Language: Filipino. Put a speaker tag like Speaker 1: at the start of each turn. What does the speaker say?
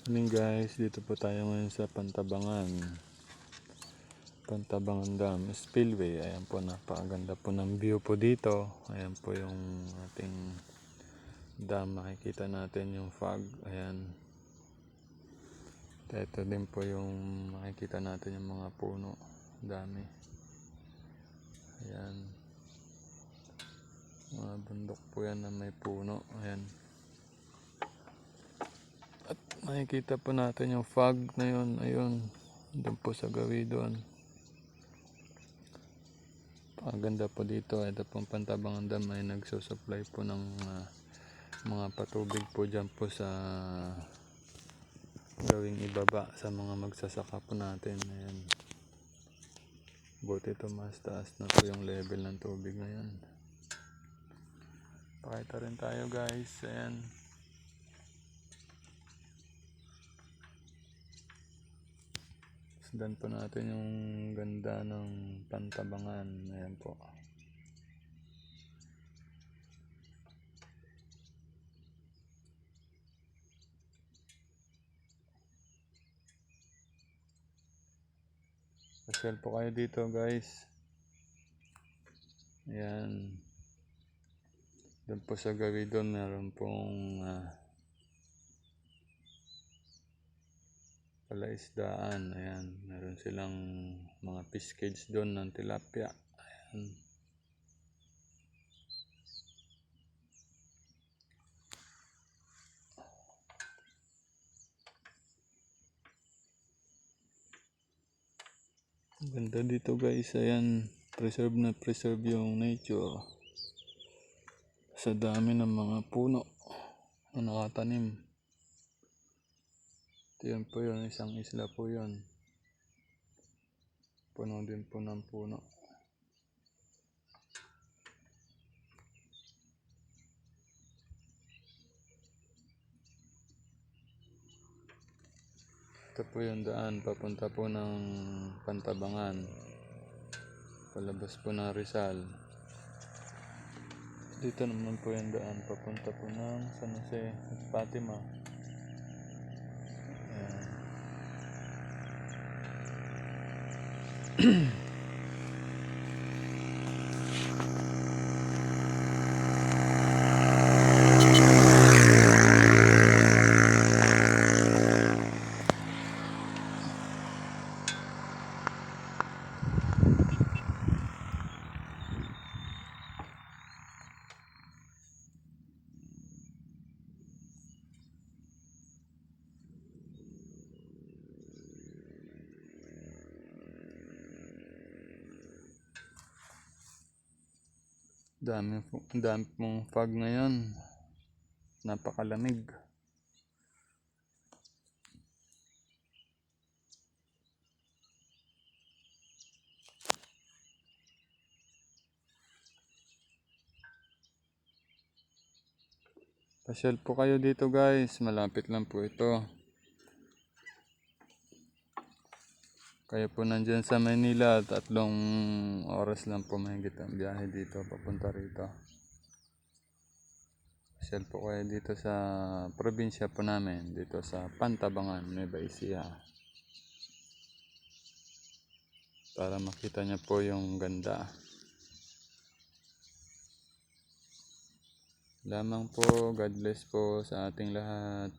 Speaker 1: Morning guys, dito po tayo ngayon sa Pantabangan Dam Spillway. Ayan po, napakaganda po ng view po dito. Ayan po yung ating dam, makikita natin yung fog. Ayan, ito din po yung makikita natin yung mga puno, dami. Ayan, mga bundok po yan na may puno. Ayan, at makikita po natin yung fog na yun. Ayun, doon po sa gawi doon. Ang ganda po dito. Ito pong Pantabangan Dam ay nagsusupply po ng mga patubig po dyan po sa gawing ibaba sa mga magsasaka po natin. Ayan, buti ito mas taas na po yung level ng tubig ngayon. Pakita rin tayo guys. Ayan, sundan po natin yung ganda ng Pantabangan. Ayan po. Pasyal po kayo dito guys. Ayan, doon po sa gawi doon meron pong palaisdaan. Ayan, meron silang mga fish cage doon ng tilapia. Ayan, ganda dito guys. Ayan, preserve na preserve yung nature sa dami ng mga puno na nakatanim. Ito yun po yun, isang isla po yun, puno din po ng puno. Ito po yung daan papunta po ng Pantabangan, palabas po ng Rizal. Dito naman po yung daan papunta po ng San Jose at Fatima. Ayan. Dami pong fog ngayon, napakalamig. Pasyal po kayo dito guys, malapit lang po ito. Kayo po nandyan sa Manila, 3 oras lang po mahigit ang biyahe dito papunta rito. Pasyal po kayo dito sa probinsya po namin, dito sa Pantabangan, Nueva Ecija, para makita niyo po yung ganda. Lamang po, God bless po sa ating lahat.